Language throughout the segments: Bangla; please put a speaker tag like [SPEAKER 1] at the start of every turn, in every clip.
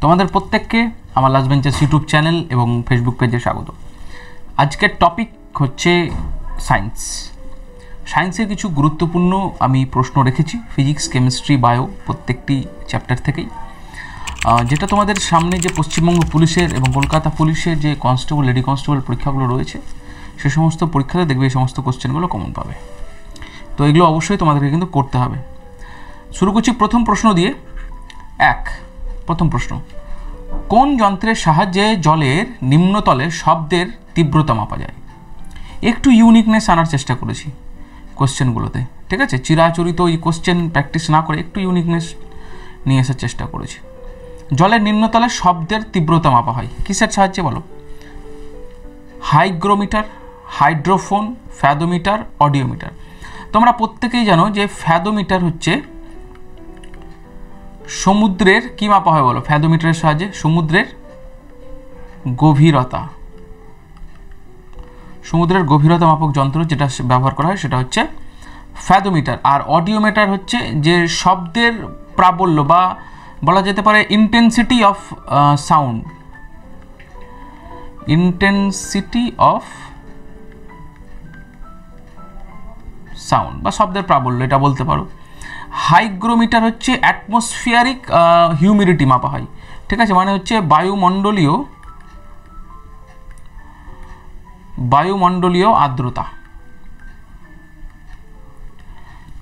[SPEAKER 1] তোমাদের প্রত্যেককে আমার লাস্ট বেঞ্চেস ইউটিউব চ্যানেল এবং ফেসবুক পেজে স্বাগত। আজকের টপিক হচ্ছে সায়েন্স। সায়েন্সের কিছু গুরুত্বপূর্ণ আমি প্রশ্ন রেখেছি, ফিজিক্স, কেমিস্ট্রি, বায়ো প্রত্যেকটি চ্যাপ্টার থেকেই, যেটা তোমাদের সামনে যে পশ্চিমবঙ্গ পুলিশের এবং কলকাতা পুলিশের যে কনস্টেবল, লেডি কনস্টেবল পরীক্ষাগুলো রয়েছে, সে সমস্ত পরীক্ষাতে দেখবে এই সমস্ত কোশ্চেনগুলো কমন পাবে। তো এগুলো অবশ্যই তোমাদেরকে কিন্তু করতে হবে। শুরু করছি প্রথম প্রশ্ন দিয়ে। প্রথম প্রশ্ন, কোন যন্ত্রের সাহায্যে জলের নিম্নতলে শব্দের তীব্রতা মাপা যায়? একটু ইউনিকনেস আনার চেষ্টা করেছি কোশ্চেনগুলোতে, ঠিক আছে? চিরাচরিত এই কোশ্চেন প্র্যাকটিস না করে একটু ইউনিকনেস নিয়ে আসার চেষ্টা করেছি। জলের নিম্নতলে শব্দের তীব্রতা মাপা হয় কিসের সাহায্যে বলো? Hygrometer, hydrophone, fathometer, audiometer. তোমরা প্রত্যেকেই জানো যে ফ্যাদোমিটার হচ্ছে সমুদ্রের কি মাপা হয় বলো? ফ্যাদোমিটারের সাহায্যে সমুদ্রের গভীরতা, সমুদ্রের গভীরতা মাপক যন্ত্র যেটা ব্যবহার করা হয় সেটা হচ্ছে ফ্যাদোমিটার। আর অডিওমিটার হচ্ছে যে শব্দের প্রাবল্য বা বলা যেতে পারে intensity of sound, intensity of sound বা শব্দের প্রাবল্য, এটা বলতে পারো। হাইগ্রোমিটার হচ্ছে অ্যাটমসফিয়ারিক হিউমিডিটি মাপা হয়, ঠিক আছে? মানে হচ্ছে বায়ুমণ্ডলীয় আর্দ্রতা।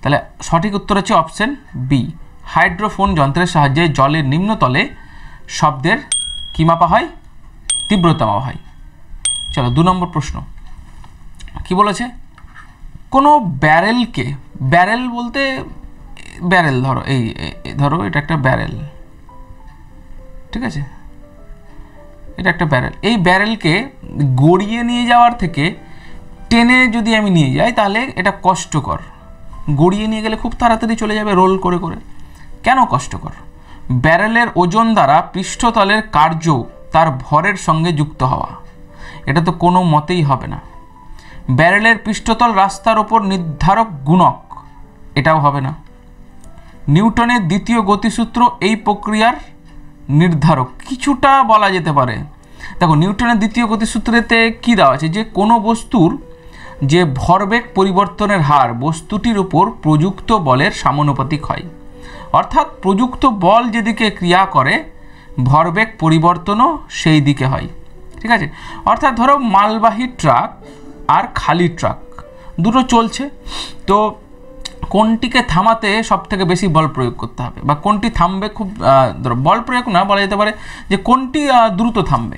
[SPEAKER 1] তাহলে সঠিক উত্তর হচ্ছে অপশন বি, হাইড্রোফোন যন্ত্রের সাহায্যে জলের নিম্নতলে শব্দের কি মাপা হয়? তীব্রতা মাপা হয়। চলো 2 নম্বর প্রশ্ন কি বলেছে? কোনো ব্যারেলকে, ব্যারেল বলতে ব্যারেল ধরো, এই ধরো এটা একটা ব্যারেল, ঠিক আছে? এটা একটা ব্যারেল। এই ব্যারেলকে গড়িয়ে নিয়ে যাওয়ার থেকে টেনে যদি আমি নিয়ে যাই তাহলে এটা কষ্টকর। গড়িয়ে নিয়ে গেলে খুব তাড়াতাড়ি চলে যাবে রোল করে করে। কেন কষ্টকর? ব্যারেলের ওজন দ্বারা পৃষ্ঠতলের কার্য তার ভরের সঙ্গে যুক্ত হওয়া, এটা তো কোনো মতেই হবে না। ব্যারেলের পৃষ্ঠতল রাস্তার ওপর নির্ধারক গুণক, এটাও হবে না। নিউটনের দ্বিতীয় গতিসূত্র এই প্রক্রিয়ার নির্ধারক, কিছুটা বলা যেতে পারে। দেখো নিউটনের দ্বিতীয় গতিসূত্রেতে কি দেওয়া আছে? যে কোনো বস্তুর যে ভরবেগ পরিবর্তনের হার বস্তুটির উপর প্রযুক্ত বলের সমানুপাতিক হয়, অর্থাৎ প্রযুক্ত বল যেদিকে ক্রিয়া করে ভরবেগ পরিবর্তনও সেই দিকে হয়, ঠিক আছে? অর্থাৎ ধরো মালবাহী ট্রাক আর খালি ট্রাক দুটো চলছে, তো কোনটিকে থামাতে সব থেকে বেশি বল প্রয়োগ করতে হবে বা কোনটি থামবে খুব বল প্রয়োগ না, বলা যেতে পারে যে কোনটি দ্রুত থামবে।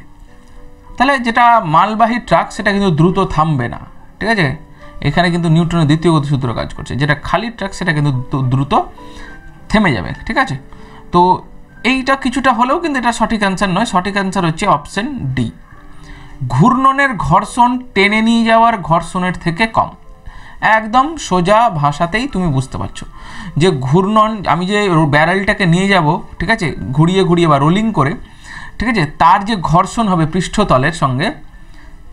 [SPEAKER 1] তাহলে যেটা মালবাহী ট্রাক সেটা কিন্তু দ্রুত থামবে না, ঠিক আছে? এখানে কিন্তু নিউটনের দ্বিতীয় গতিসূত্র কাজ করছে। যেটা খালি ট্রাক সেটা কিন্তু দ্রুত থেমে যাবে, ঠিক আছে? তো এইটা কিছুটা হলেও কিন্তু এটা সঠিক অ্যান্সার নয়। সঠিক অ্যান্সার হচ্ছে অপশন ডি, ঘূর্ণনের ঘর্ষণ টেনে নিয়ে যাওয়ার ঘর্ষণের থেকে কম। একদম সোজা ভাষাতেই তুমি বুঝতে পারছো যে ঘূর্ণন, আমি যে ব্যারেলটাকে নিয়ে যাব, ঠিক আছে, ঘুরিয়ে ঘুরিয়ে বা রোলিং করে, ঠিক আছে, তার যে ঘর্ষণ হবে পৃষ্ঠতলের সঙ্গে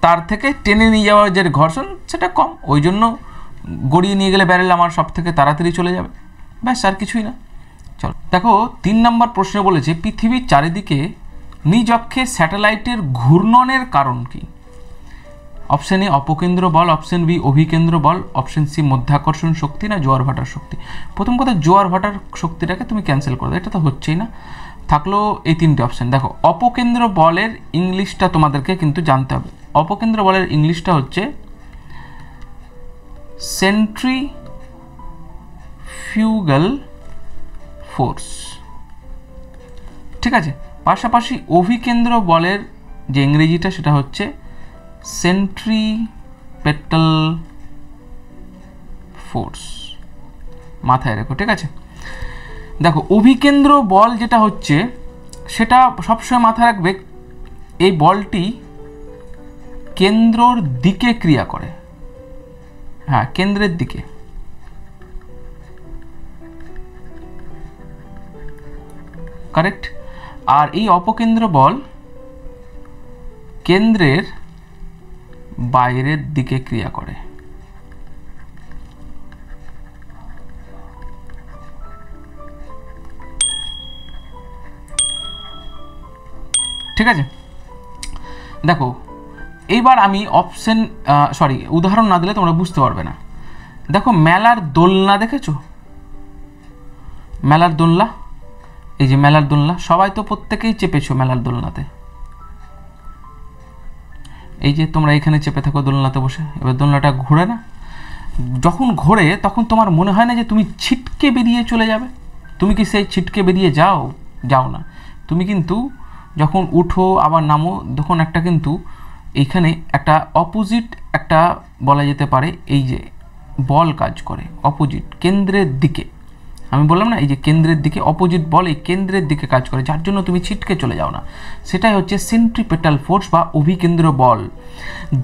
[SPEAKER 1] তার থেকে টেনে নিয়ে যাওয়ার যে ঘর্ষণ সেটা কম, ওই জন্য গড়িয়ে নিয়ে গেলে ব্যারেল আমার সব থেকে তাড়াতাড়ি চলে যাবে, ব্যাস, আর কিছুই না। চলো দেখো 3 নম্বর প্রশ্নে বলেছে পৃথিবীর চারিদিকে নিজ অক্ষে স্যাটেলাইটের ঘূর্ণনের কারণ কি? অপশন এ অপকেন্দ্র বল, অপশন বি অভিকেন্দ্র বল, অপশন সি মধ্যাকর্ষণ শক্তি, না জোয়ার ভাটার শক্তি। প্রথম কথা, জোয়ার ভাটার শক্তিটাকে তুমি ক্যান্সেল করে দাও, এটা তো হচ্ছেই না। থাকলো এই 3টে অপশন। দেখো অপকেন্দ্র বলের ইংলিশটা তোমাদেরকে কিন্তু জানতে হবে। অপকেন্দ্র বলের ইংলিশটা হচ্ছে সেন্ট্রিফিউগাল ফোর্স, ঠিক আছে? পাশাপাশি অভিকেন্দ্র বলের যে ইংরেজিটা সেটা হচ্ছে সেন্ট্রিপেটাল ফোর্স, মাথায় রেখো, ঠিক আছে? দেখো অভিকেন্দ্র বল যেটা হচ্ছে সেটা সবসময় মাথায় রাখবে, এই বলটি কেন্দ্রর দিকে ক্রিয়া করে, হ্যাঁ কেন্দ্রের দিকে, কারেক্ট। আর এই অপকেন্দ্র বল কেন্দ্রের বাইরের দিকে ক্রিয়া করে। ঠিক আছে, দেখো এইবার আমি অপশন উদাহরণ না দিলে তোমরা বুঝতে পারবে না। দেখো মেলার দোলনা দেখেছো, মেলার দোলনা, এই যে মেলার দোলনা, সবাই তো প্রত্যেকেই চেপেছো মেলার দোলনাতে। এই যে তোমরা এখানে চেপে থাকো দোলনাতে বসে, এবার দোলনাটা ঘোরে না, যখন ঘোরে তখন তোমার মনে হয় না যে তুমি ছিটকে বেরিয়ে চলে যাবে? তুমি কি সেই ছিটকে বেরিয়ে যাও না, তুমি কিন্তু যখন উঠো আবার নামো তখন একটা কিন্তু এইখানে একটা অপোজিট একটা বলা যেতে পারে এই যে বল কাজ করে অপোজিট কেন্দ্রের দিকে। আমি বললাম না এই যে কেন্দ্রের দিকে অপোজিট বল এই কেন্দ্রের দিকে কাজ করে, যার জন্য তুমি ছিটকে চলে যাও না। সেটাই হচ্ছে সেন্ট্রিপেটাল ফোর্স বা অভিকেন্দ্র বল,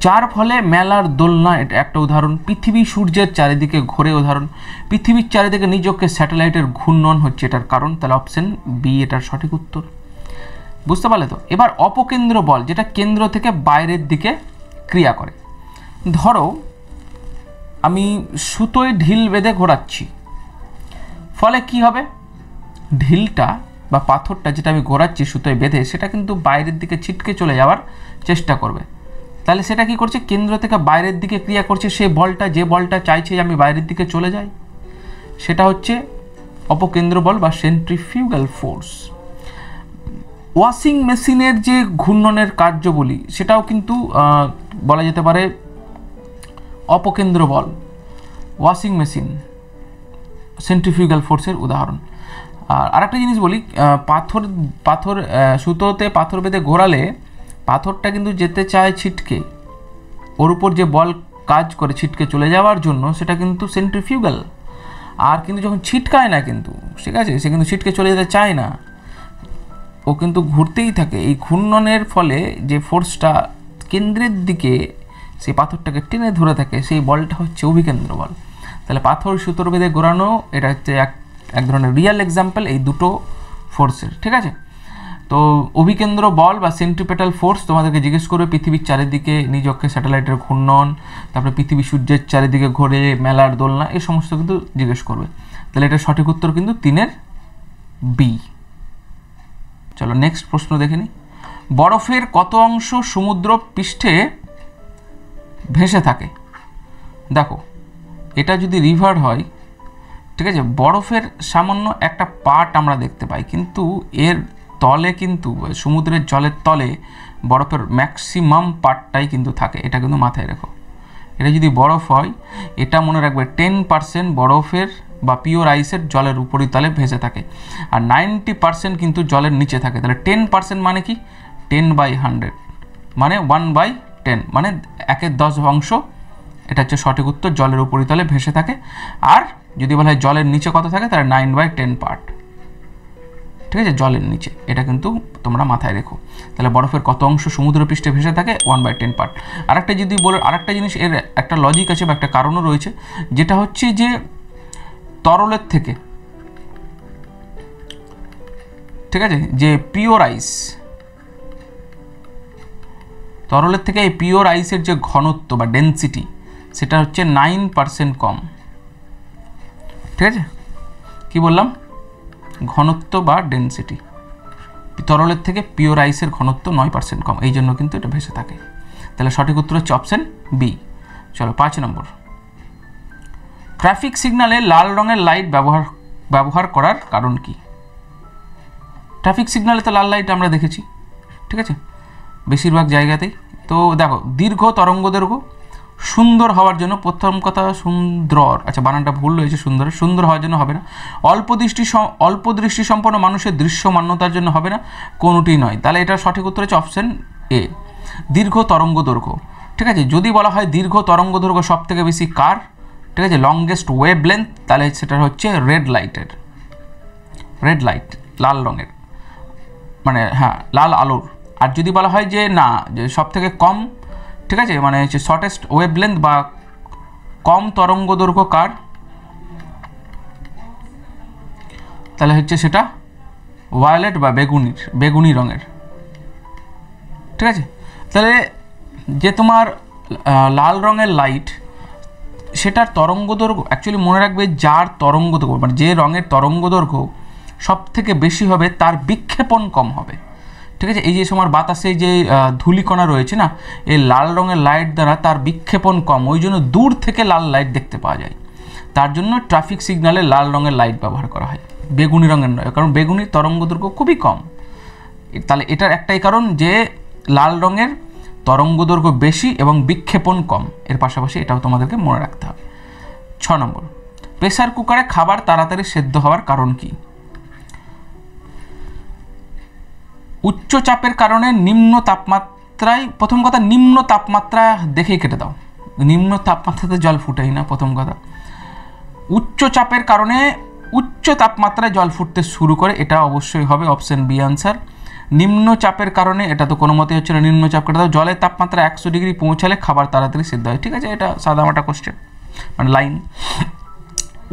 [SPEAKER 1] যার ফলে মেলার দোলনা এটা একটা উদাহরণ। পৃথিবী সূর্যের চারিদিকে ঘোরে উদাহরণ। পৃথিবীর চারিদিকে নিজকে স্যাটেলাইটের ঘূর্ণন হচ্ছে এটার কারণ। তাহলে অপশন বি এটার সঠিক উত্তর। বুঝতে পারলে তো? এবার অপকেন্দ্র বল, যেটা কেন্দ্র থেকে বাইরের দিকে ক্রিয়া করে। ধরো আমি সুতোয় ঢিল বেঁধে ঘোরাচ্ছি, ফলে কি হবে? ঢিলটা বা পাথরটা যেটা আমি ঘোরাচ্ছি সুতোয় বেঁধে, সেটা কিন্তু বাইরের দিকে ছিটকে চলে যাওয়ার চেষ্টা করবে। তাহলে সেটা কি করছে? কেন্দ্র থেকে বাইরের দিকে ক্রিয়া করছে। সেই বলটা, যে বলটা চাইছে যে আমি বাইরের দিকে চলে যাই, সেটা হচ্ছে অপকেন্দ্র বল বা সেন্ট্রিফিউগাল ফোর্স। ওয়াশিং মেশিনের যে ঘূর্ণনের কার্য বলি, সেটাও কিন্তু বলা যেতে পারে অপকেন্দ্র বল। ওয়াশিং মেশিন সেন্ট্রিফিউগাল ফোর্সের উদাহরণ। আর আরেকটা জিনিস বলি, পাথর সুতোতে পাথর বেঁধে ঘোরালে পাথরটা কিন্তু যেতে চায় ছিটকে, ওর উপর যে বল কাজ করে ছিটকে চলে যাওয়ার জন্য, সেটা কিন্তু সেন্ট্রিফিউগাল। আর কিন্তু যখন ছিটকায় না কিন্তু, ঠিক আছে, সে কিন্তু ছিটকে চলে যেতে চায় না, ও কিন্তু ঘুরতেই থাকে। এই ঘূর্ণনের ফলে যে ফোর্সটা কেন্দ্রের দিকে সেই পাথরটাকে টেনে ধরে থাকে, সেই বলটা হচ্ছে অভিকেন্দ্র বল। তাহলে পাথর সুতোর বেঁধে ঘোরানো, এটা হচ্ছে এক ধরনের রিয়েল এক্সাম্পল এই দুটো ফোর্সের। ঠিক আছে, তো অভিকেন্দ্র বল বা সেন্ট্রিপেটাল ফোর্স তোমাদেরকে জিজ্ঞেস করবে পৃথিবীর চারিদিকে নিজ অক্ষে স্যাটেলাইটের ঘূর্ণন, তারপরে পৃথিবী সূর্যের চারিদিকে ঘোরে, মেলার দোলনা, এই সমস্ত কিন্তু জিজ্ঞেস করবে। তাহলে এটা সঠিক উত্তর কিন্তু 3-এর বি। চলো নেক্সট প্রশ্ন দেখে নিই। বরফের কত অংশ সমুদ্র পৃষ্ঠে ভেসে থাকে? দেখো এটা যদি রিভার হয়, ঠিক আছে, বরফের সামান্য একটা পার্ট আমরা দেখতে পাই, কিন্তু এর তলে কিন্তু সমুদ্রের জলের তলে বরফের ম্যাক্সিমাম পার্টটাই কিন্তু থাকে। এটা কিন্তু মাথায় রেখো। এটা যদি বরফ হয়, এটা মনে রাখবে 10% বরফের বা পিওর আইসের জলের উপরিতলে ভেসে থাকে, আর 90% কিন্তু জলের নিচে থাকে। তাহলে 10% মানে কি? 10/100 মানে 1/10, মানে 1/10 অংশ। এটা হচ্ছে সঠিক উত্তর, জলের উপরিতলে ভেসে থাকে। আর যদি বলা হয় জলের নিচে কত থাকে, তাহলে 9/10 পার্ট। ঠিক আছে, জলের নিচে, এটা কিন্তু তোমরা মাথায় রেখো। তাহলে বরফের কত অংশ সমুদ্র পৃষ্ঠে ভেসে থাকে? 1/10 পার্ট। আরেকটা যদি বলো, আরেকটা জিনিস, এর একটা লজিক আছে বা একটা কারণও রয়েছে, যেটা হচ্ছে যে তরলের থেকে, ঠিক আছে, যে পিওর আইস, তরলের থেকে এই পিওর আইসের যে ঘনত্ব বা ডেনসিটি, সেটা হচ্ছে 9% কম। ঠিক আছে, কি বললাম? ঘনত্ব বা ডেনসিটি তরলের থেকে পিওর আইসের ঘনত্ব 9% কম, এই জন্য কিন্তু এটা ভেসে থাকে। তাহলে সঠিক উত্তর হচ্ছে অপশন বি। চলো 5 নম্বর। ট্রাফিক সিগন্যালে লাল রঙের লাইট ব্যবহার করার কারণ কি? ট্রাফিক সিগন্যালে তো লাল লাইট আমরা দেখেছি, ঠিক আছে, বেশিরভাগ জায়গাতেই। তো দেখো, দীর্ঘ তরঙ্গদৈর্ঘ্য সুন্দর হওয়ার জন্য, প্রথম কথা সুন্দর, আচ্ছা বানানটা ভুল হয়েছে, সুন্দর হওয়ার জন্য হবে না। অল্প দৃষ্টি সম্পন্ন মানুষের দৃশ্যমান্যতার জন্য হবে না, কোনোটি নয়। তাহলে এটা সঠিক উত্তর হচ্ছে অপশন এ, দীর্ঘ তরঙ্গদৈর্ঘ্য। ঠিক আছে, যদি বলা হয় দীর্ঘ তরঙ্গদৈর্ঘ্য সব থেকে বেশি কার, ঠিক আছে, লংগেস্ট ওয়েভ লেন্থ, তাহলে সেটা হচ্ছে রেড লাইট, লাল রঙের, মানে হ্যাঁ লাল আলোর। আর যদি বলা হয় যে না, যে সব থেকে কম, ঠিক আছে, মানে হচ্ছে শর্টেস্ট ওয়েভ লেন্থ বা কম তরঙ্গ দৈর্ঘ্য কার, তাহলে হচ্ছে সেটা ভায়োলেট বা বেগুনি রঙের। ঠিক আছে, তাহলে যে তোমার লাল রঙের লাইট, সেটার তরঙ্গ দৈর্ঘ্য, অ্যাকচুয়ালি মনে রাখবে যার তরঙ্গ দৈর্ঘ্য, মানে যে রঙের তরঙ্গ দৈর্ঘ্য সব থেকে বেশি হবে, তার বিক্ষেপণ কম হবে। ঠিক আছে। এই যে সময় বাতাসে যে ধূলিকণা রয়েছে না, এই লাল রঙের লাইট দ্বারা তার বিক্ষেপণ কম, ওই জন্য দূর থেকে লাল লাইট দেখতে পাওয়া যায়। তার জন্য ট্রাফিক সিগন্যালে লাল রঙের লাইট ব্যবহার করা হয়, বেগুনি রঙের নয়, কারণ বেগুনি তরঙ্গদৈর্ঘ্য খুবই কম। তাহলে এটার একটাই কারণ যে লাল রঙের তরঙ্গদৈর্ঘ্য বেশি এবং বিক্ষেপণ কম। এর পাশাপাশি এটাও তোমাদেরকে মনে রাখতে হবে। 6 নম্বর, প্রেসার কুকারে খাবার তাড়াতাড়ি সেদ্ধ হওয়ার কারণ কি? উচ্চ চাপের কারণে নিম্ন তাপমাত্রায়, প্রথম কথা নিম্ন তাপমাত্রা দেখেই কেটে দাও, নিম্ন তাপমাত্রাতে জল ফুটেই না, প্রথম কথা। উচ্চ চাপের কারণে উচ্চ তাপমাত্রায় জল ফুটতে শুরু করে, এটা অবশ্যই হবে অপশন বি আনসার। নিম্ন চাপের কারণে, এটা তো কোনো মতে হচ্ছে না, নিম্ন চাপ কেটে দাও। জলের তাপমাত্রা 100 ডিগ্রি পৌঁছালে খাবার তাড়াতাড়ি সিদ্ধ হয়, ঠিক আছে, এটা সাদামাটা কোশ্চেন, মানে লাইন।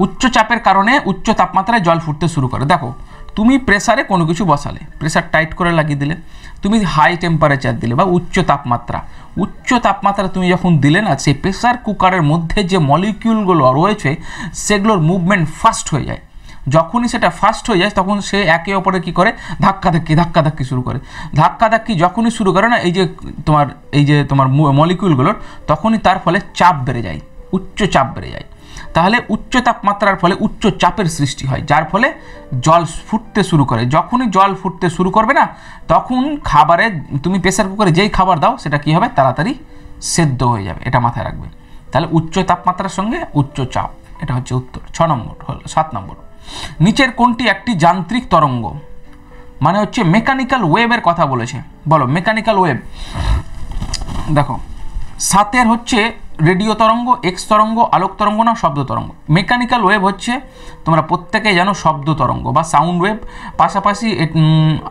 [SPEAKER 1] উচ্চ চাপের কারণে উচ্চ তাপমাত্রায় জল ফুটতে শুরু করে। দেখো তুমি প্রেসারে কোনো কিছু বসালে, প্রেসার টাইট করে লাগিয়ে দিলে, তুমি হাই টেম্পারেচার দিলে বা উচ্চ তাপমাত্রা তুমি যখন দিলে না, সেই প্রেসার কুকারের মধ্যে যে মলিকিউলগুলো রয়েছে সেগুলোর মুভমেন্ট ফাস্ট হয়ে যায়। যখনই সেটা ফাস্ট হয়ে যায় তখন সে একে অপরে কী করে, ধাক্কাধাক্কি শুরু করে। ধাক্কাধাক্কি যখনই শুরু করে না, এই যে তোমার মলিকিউলগুলোর, তখনই তার ফলে চাপ বেড়ে যায়, উচ্চ চাপ বেড়ে যায়। তাহলে উচ্চ তাপমাত্রার ফলে উচ্চ চাপের সৃষ্টি হয়, যার ফলে জল ফুটতে শুরু করে। যখনই জল ফুটতে শুরু করবে না, তখন খাবারে, তুমি প্রেসার কুকারে যেই খাবার দাও সেটা কী হবে, তাড়াতাড়ি সেদ্ধ হয়ে যাবে, এটা মাথায় রাখবে। তাহলে উচ্চ তাপমাত্রার সঙ্গে উচ্চ চাপ, এটা হচ্ছে উত্তর। 6 নম্বর হল। 7 নম্বর, নিচের কোনটি একটি যান্ত্রিক তরঙ্গ? মানে হচ্ছে মেকানিক্যাল ওয়েভের কথা বলেছে, বলো মেকানিক্যাল ওয়েভ। দেখো 7 হচ্ছে রেডিও তরঙ্গ, এক্স তরঙ্গ, আলোক তরঙ্গ না শব্দ তরঙ্গ। মেকানিক্যাল ওয়েভ হচ্ছে তোমরা প্রত্যেকেই জানো শব্দ তরঙ্গ বা সাউন্ড ওয়েভ, পাশাপাশি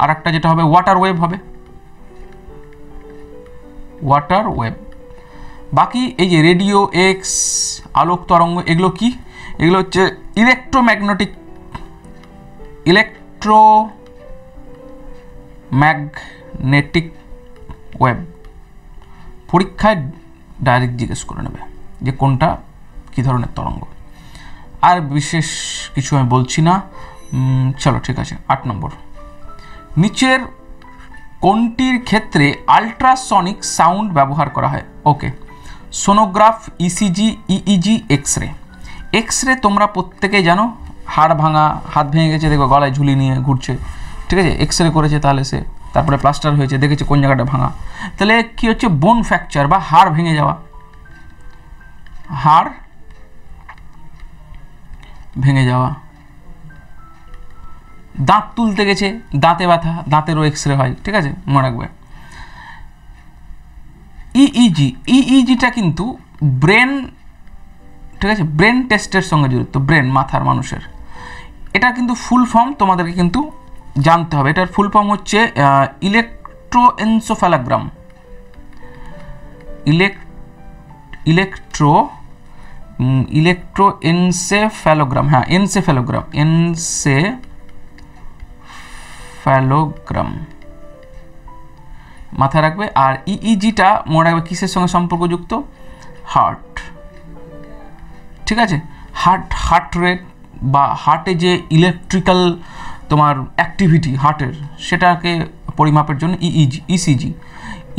[SPEAKER 1] আর একটা যেটা হবে ওয়াটার ওয়েভ হবে, ওয়াটার ওয়েভ। বাকি এই যে রেডিও, এক্স, আলোক তরঙ্গ, এগুলো কি? এগুলো হচ্ছে ইলেকট্রোম্যাগনেটিক ওয়েভ। পরীক্ষায় ডাইরেক্ট জিজ্ঞেস করে নেবে যে কোনটা কী ধরনের তরঙ্গ। আর বিশেষ কিছু আমি বলছি না, চলো ঠিক আছে। 8 নম্বর, নিচের কোনটির ক্ষেত্রে আল্ট্রাসনিক সাউন্ড ব্যবহার করা হয়? ওকে, সোনোগ্রাফ, ইসিজি, ইইজি, এক্সরে। এক্সরে তোমরা প্রত্যেকেই জানো, হাড় ভাঙা, হাত ভেঙে গেছে, দেখো গলায় ঝুলি নিয়ে ঘুরছে, ঠিক আছে, এক্সরে করেছে, তাহলে সে তারপরে প্লাস্টার হয়েছে, দেখেছে কোন জায়গাটা ভাঙা। তাহলে কি হচ্ছে, বোন ফ্র্যাকচার বা হাড় ভেঙে যাওয়া, হাড় ভেঙে যাওয়া। দাঁত তুলতে গেছে, দাঁতে ব্যথা, দাঁতেরও এক্সরে হয়, ঠিক আছে, মনে রাখবে। ইইজিটা কিন্তু ব্রেন, ঠিক আছে, ব্রেন টেস্টের সঙ্গে জড়িত, ব্রেন, মাথার মানুষের। এটা কিন্তু ফুল ফর্ম তোমাদেরকে কিন্তু জানতে হবে। এটার ফুল ফর্ম হচ্ছে ইলেকট্রোএনসেফ্যালোগ্রাম। ইলেকট্রোএনসেফ্যালোগ্রাম, হ্যাঁ, এনসেফ্যালোগ্রাম মাথায় রাখবে। আর ইইজিটা মনে রাখবে কিসের সঙ্গে সম্পর্কযুক্ত? হার্ট, ঠিক আছে, হার্ট রেট বা হার্টে যে ইলেকট্রিক্যাল তোমার অ্যাক্টিভিটি হার্টের, সেটাকে পরিমাপের জন্য ইসিজি।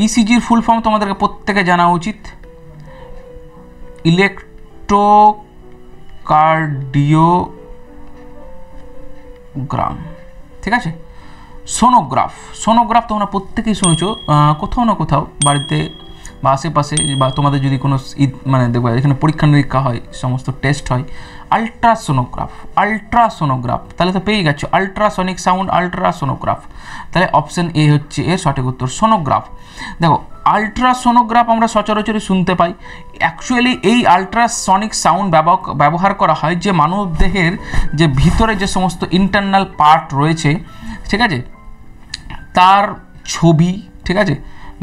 [SPEAKER 1] ইসিজির ফুল ফর্ম তোমাদেরকে প্রত্যেকে জানা উচিত, ইলেকট্রোকার্ডিওগ্রাম, ঠিক আছে। সোনোগ্রাফ তোমরা প্রত্যেকেই শুনেছো কোথাও না কোথাও, বাড়িতে বা আশেপাশে, বা তোমাদের যদি কোনো মানে দেখবে এখানে পরীক্ষা নিরীক্ষা হয়, সমস্ত টেস্ট হয়। আল্ট্রাসোনোগ্রাফ, তাহলে তো পেয়ে গেছো, আল্ট্রাসনিক সাউন্ড, আল্ট্রাসোনোগ্রাফ। তাহলে অপশন এ হচ্ছে এর সঠিক উত্তর, সোনোগ্রাফ। দেখো আল্ট্রাসোনোগ্রাফ আমরা সচরাচরই শুনতে পাই। অ্যাকচুয়ালি এই আল্ট্রাসনিক সাউন্ড ব্যবহার করা হয় যে মানবদেহের যে ভিতরে যে সমস্ত ইন্টারনাল পার্ট রয়েছে, ঠিক আছে, তার ছবি, ঠিক আছে,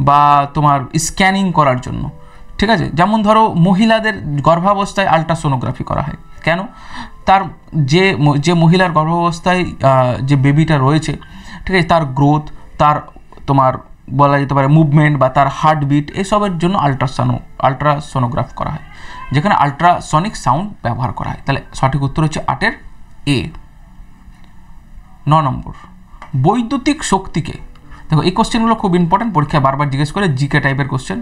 [SPEAKER 1] বা তোমার স্ক্যানিং করার জন্য, ঠিক আছে। যেমন ধরো মহিলাদের গর্ভাবস্থায় আল্ট্রাসোনোগ্রাফি করা হয়, কেন? তার যে মহিলার গর্ভাবস্থায় যে বেবিটা রয়েছে, ঠিক আছে, তার গ্রোথ, তার তোমার বলা যেতে পারে মুভমেন্ট বা তার হার্টবিট, এসবের জন্য আল্ট্রাসোনোগ্রাফ করা হয়, যেখানে আল্ট্রাসনিক সাউন্ড ব্যবহার করা হয়। তাহলে সঠিক উত্তর হচ্ছে 8 এ। 9 নম্বর, বৈদ্যুতিক শক্তিকে দেখো এই কোশ্চেনগুলো খুব ইম্পর্টেন্ট, পরীক্ষায় বারবার জিজ্ঞেস করে, জিকে টাইপের কোশ্চেন।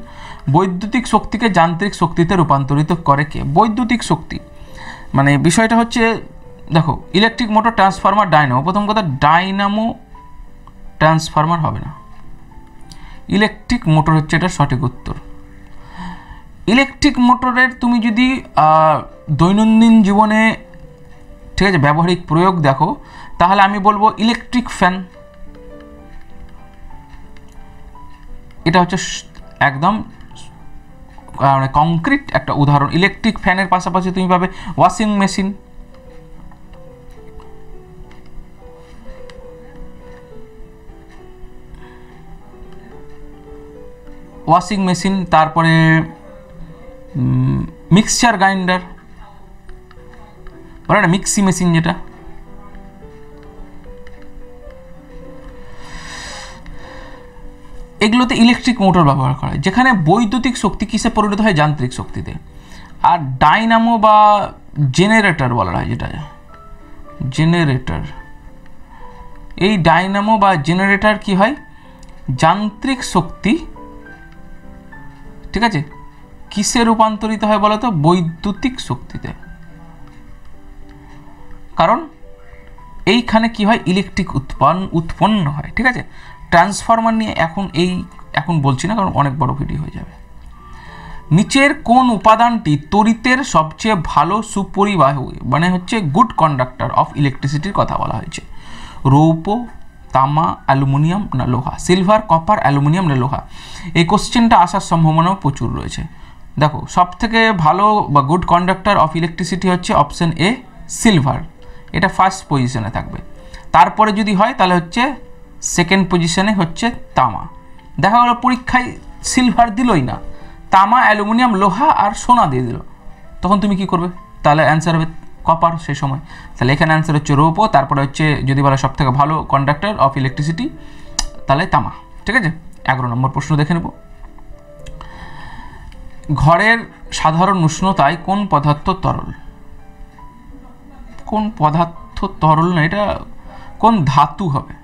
[SPEAKER 1] বৈদ্যুতিক শক্তিকে যান্ত্রিক শক্তিতে রূপান্তরিত করে কে? বৈদ্যুতিক শক্তি মানে বিষয়টা হচ্ছে, দেখো ইলেকট্রিক মোটর, ট্রান্সফরমার, ডাইনামো। প্রথম কথা, ডাইনামো ট্রান্সফরমার হবে না, ইলেকট্রিক মোটর হচ্ছে এটা সঠিক উত্তর। ইলেকট্রিক মোটরের তুমি যদি দৈনন্দিন জীবনে, ঠিক আছে, ব্যবহারিক প্রয়োগ দেখো, তাহলে আমি বলবো ইলেকট্রিক ফ্যান। এটা হচ্ছে একদম মানে কংক্রিট একটা উদাহরণ। ইলেকট্রিক ফ্যানের পাশাপাশি তুমি পাবে ওয়াশিং মেশিন, তারপরে মিক্সচার গ্রাইন্ডার, বলে না মিক্সি মেশিন যেটা। এগুলোতে ইলেকট্রিক মোটর ব্যবহার করা হয়, যেখানে বৈদ্যুতিক শক্তি কিসে পরিণত হয়? যান্ত্রিক শক্তিতে। আর ডাইনামো বা জেনারেটর বলা হয়, যেটা জেনারেটর, এই ডাইনামো বা জেনারেটর কি হয়? যান্ত্রিক শক্তি, ঠিক আছে, কিসে রূপান্তরিত হয় বলো তো? বৈদ্যুতিক শক্তিতে। কারণ এইখানে কি হয়? ইলেকট্রিক উৎপন্ন হয়, ঠিক আছে। ট্রান্সফরমার নিয়ে এখন বলছি না, কারণ অনেক বড় ভিডিও হয়ে যাবে। নিচের কোন উপাদানটি তড়িতের সবচেয়ে ভালো সুপরিবাহী, মানে হচ্ছে গুড কন্ডাক্টর অফ ইলেকট্রিসিটির কথা বলা হয়েছে? রৌপ্য, তামা, অ্যালুমিনিয়াম না লোহা? সিলভার, কপার, অ্যালুমিনিয়াম না লোহা? এই কোশ্চেনটা আসার সম্ভাবনাও প্রচুর রয়েছে। দেখো সব থেকে ভালো বা গুড কন্ডাক্টর অফ ইলেকট্রিসিটি হচ্ছে অপশন এ, সিলভার। এটা ফার্স্ট পজিশনে থাকবে। তারপরে যদি হয় তাহলে হচ্ছে সেকেন্ড পজিশনে হচ্ছে তামা। দেখা গেলো পরীক্ষায় সিলভার দিলই না, তামা, অ্যালুমিনিয়াম, লোহা আর সোনা দিয়ে দিল, তখন তুমি কি করবে? তাহলে অ্যান্সার হবে কপার সেই সময়। তাহলে এখানে অ্যান্সার হচ্ছে রৌপ্য, তারপরে হচ্ছে যদি বলা সব থেকে ভালো কন্ডাক্টর অফ ইলেকট্রিসিটি তাহলে তামা, ঠিক আছে। 11 নম্বর প্রশ্ন দেখে নেব। ঘরের সাধারণ উষ্ণতায় কোন পদার্থ তরল? কোন পদার্থ তরল না, এটা কোন ধাতু হবে?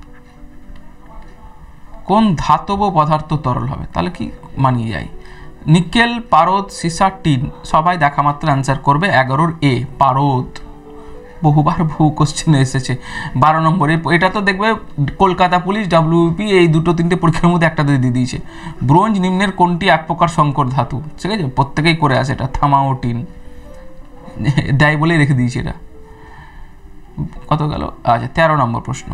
[SPEAKER 1] কোন ধাতব পদার্থ তরল হবে? তাহলে কি মানিয়ে যায়? নিকেল, পারদ, সীসা, টিন। সবাই দেখা মাত্র অ্যান্সার করবে 11 এ, পারদ। বহুবার বহু কোশ্চেনে এসেছে। 12 নম্বরে এটা তো দেখবে কলকাতা পুলিশ, WBP এই 2-3টে পরীক্ষার মধ্যে একটা দিয়ে দিয়েছে। ব্রোঞ্জ নিম্নের কোনটি এক প্রকার সংকর ধাতু? ঠিক আছে, প্রত্যেকেই করে আসে এটা, থামা ও টিন দেয় বলেই রেখে দিয়েছে এটা। কত গেল? আচ্ছা 13 নম্বর প্রশ্ন।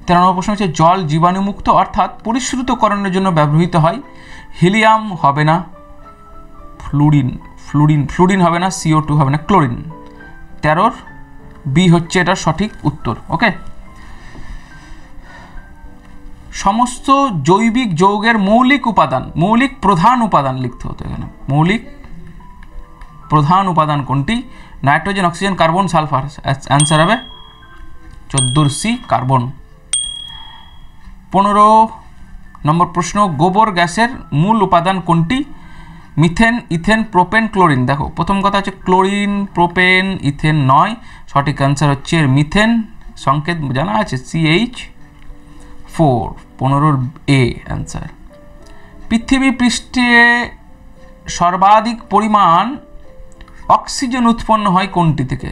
[SPEAKER 1] 13 নম্বর প্রশ্ন হচ্ছে জল জীবাণুমুক্ত অর্থাৎ পরিশ্রুতকরণের জন্য ব্যবহৃত হয়? হিলিয়াম হবে না, ফ্লুরিন হবে না, CO2 হবে না, ক্লোরিন। 13 বি হচ্ছে এটা সঠিক উত্তর। ওকে, সমস্ত জৈবিক যৌগের মৌলিক প্রধান উপাদান লিখতে হতো এখানে। মৌলিক প্রধান উপাদান কোনটি? Nitrogen, oxygen, carbon, sulphur. Answer হবে 14C, কার্বন। 15 নম্বর প্রশ্ন। গোবর গ্যাসের মূল উপাদান কোনটি? Methane, ethane, propane, chlorine. দেখো প্রথম কথা হচ্ছে ক্লোরিন, প্রোপেন, ইথেন নয়, সঠিক অ্যান্সার হচ্ছে মিথেন। সংকেত জানা আছে, CH4। 15 A answer. পৃথিবী পৃষ্ঠে সর্বাধিক পরিমাণ অক্সিজেন উৎপন্ন হয় কোনটি থেকে?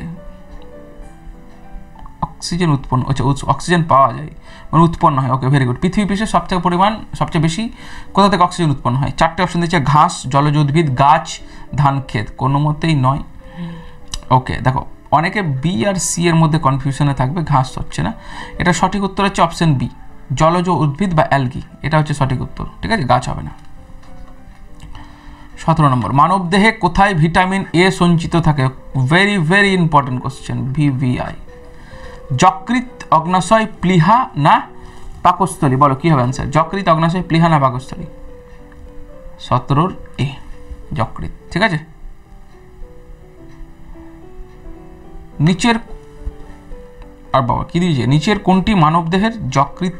[SPEAKER 1] অক্সিজেন উৎপন্ন, আচ্ছা অক্সিজেন পাওয়া যায় মানে উৎপন্ন হয়। ওকে, ভেরি গুড। পৃথিবী পৃষ্ঠে সবচেয়ে বেশি কোথা থেকে অক্সিজেন উৎপন্ন হয়? 4টে অপশন দিচ্ছে, ঘাস, জলজ উদ্ভিদ, গাছ, ধান ক্ষেত। কোনো মতেই নয়। ওকে, দেখো অনেকে বি আর সি এর মধ্যে কনফিউশনে থাকবে, ঘাস হচ্ছে না। এটা সঠিক উত্তর হচ্ছে অপশন বি, জলজ উদ্ভিদ বা অ্যালগি। এটা হচ্ছে সঠিক উত্তর, ঠিক আছে, গাছ হবে না। 17 নম্বর। মানবদেহে কোথায় ভিটামিন এ সঞ্চিত থাকে? Very very important question, VVI। যকৃৎ, অগ্নাশয়, প্লীহা না পাকস্থলী? বলো কি হবে অ্যান্সার? যকৃৎ, অগ্নাশয়, প্লীহা না পাকস্থলী? 17 এ, যকৃৎ, ঠিক আছে। নিচের আর বাবা কি দিয়েছে? নিচের কোনটি মানবদেহের যকৃৎ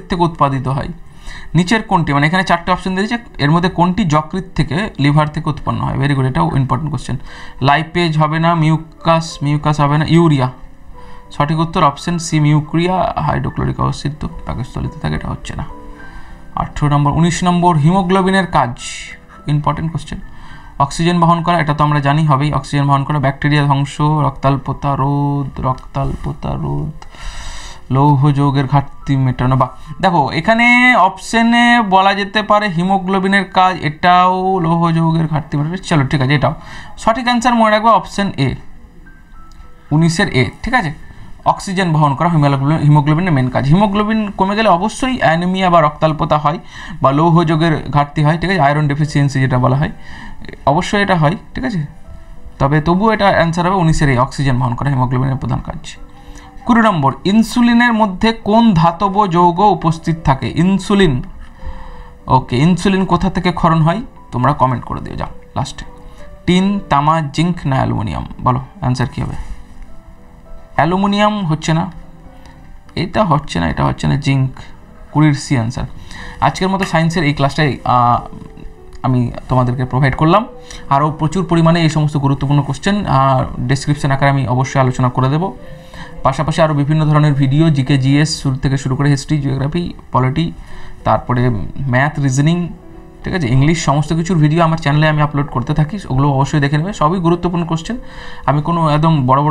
[SPEAKER 1] থেকে উৎপাদিত হয়? নিচের কোনটি, মানে এখানে 4টে অপশন দিয়েছে, এর মধ্যে কোনটি যকৃৎ থেকে, লিভার থেকে উৎপন্ন হয়? ভেরি গুড, এটাও ইম্পর্টেন্ট কোশ্চেন। লাইপেজ হবে না, মিউকাস হবে না, ইউরিয়া। সঠিক উত্তর অপশন সি মিউক্রিয়া, হাইড্রোক্লোরিক অ্যাসিড তো পাকস্থলিতে থাকে, এটা হচ্ছে না। 18 নম্বর। 19 নম্বর, হিমোগ্লোবিনের কাজ, ইম্পর্টেন্ট কোশ্চেন। অক্সিজেন বহন করা, এটা তো আমরা জানি হবেই, অক্সিজেন বহন করা, ব্যাকটেরিয়া ধ্বংস, রক্তাল্পতা রোধ, লৌহ যৌগের ঘাটতি মেটানো। বা দেখো এখানে অপশনে বলা যেতে পারে হিমোগ্লোবিনের কাজ, এটাও লৌহ যৌগের ঘাটতি মেটানো। চলো ঠিক আছে, এটাও সঠিক অ্যান্সার মনে রাখবো অপশন এ, 19-এর এ, ঠিক আছে। অক্সিজেন বহন করা হিমোগ্লোবিনের মেন কাজ। হিমোগ্লোবিন কমে গেলে অবশ্যই অ্যানিমিয়া বা রক্তাল্পতা হয় বা লৌহ যৌগের ঘাটতি হয়, ঠিক আছে, আয়রন ডেফিসিয়েন্সি যেটা বলা হয়, অবশ্যই এটা হয়, ঠিক আছে। তবে তবুও এটা অ্যান্সার হবে 19-এর এ, অক্সিজেন বহন করা হিমোগ্লোবিনের প্রধান কাজ। 20 নম্বর, ইনসুলিনের মধ্যে কোন ধাতব যৌগ উপস্থিত থাকে? ইনসুলিন, ওকে, ইনসুলিন কোথা থেকে ক্ষরণ হয়? তোমরা কমেন্ট করে দিও, যাও লাস্টে। টিন, তামা, জিঙ্ক না অ্যালুমিনিয়াম? বলো অ্যান্সার কী হবে? অ্যালুমিনিয়াম হচ্ছে না, এটা হচ্ছে না, এটা হচ্ছে না, জিঙ্ক। 20-এর C answer. আজকের মতো সায়েন্সের এই ক্লাসটাই আমি তোমাদেরকে প্রোভাইড করলাম। আরও প্রচুর পরিমাণে এই সমস্ত গুরুত্বপূর্ণ কোশ্চেন ডেসক্রিপশন আকারে আমি অবশ্যই আলোচনা করে দেবো। পাশাপাশি আরও বিভিন্ন ধরনের ভিডিও, জিকে জিএস থেকে শুরু করে হিস্ট্রি, জিওগ্রাফি, পলিটি, তারপরে ম্যাথ, রিজনিং, ঠিক আছে, ইংলিশ, সমস্ত কিছুর ভিডিও আমার চ্যানেলে আমি আপলোড করতে থাকি, ওগুলো অবশ্যই দেখে নেবে। সবই গুরুত্বপূর্ণ কোশ্চেন, আমি কোনো একদম বড়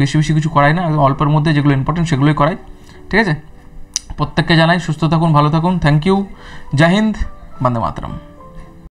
[SPEAKER 1] বেশি কিছু করাই না, একদম অল্পের মধ্যে যেগুলো ইম্পর্টেন্ট সেগুলোই করাই, ঠিক আছে। প্রত্যেককে জানাই সুস্থ থাকুন, ভালো থাকুন, থ্যাংক ইউ, জয় হিন্দ, বন্দে মাতরম।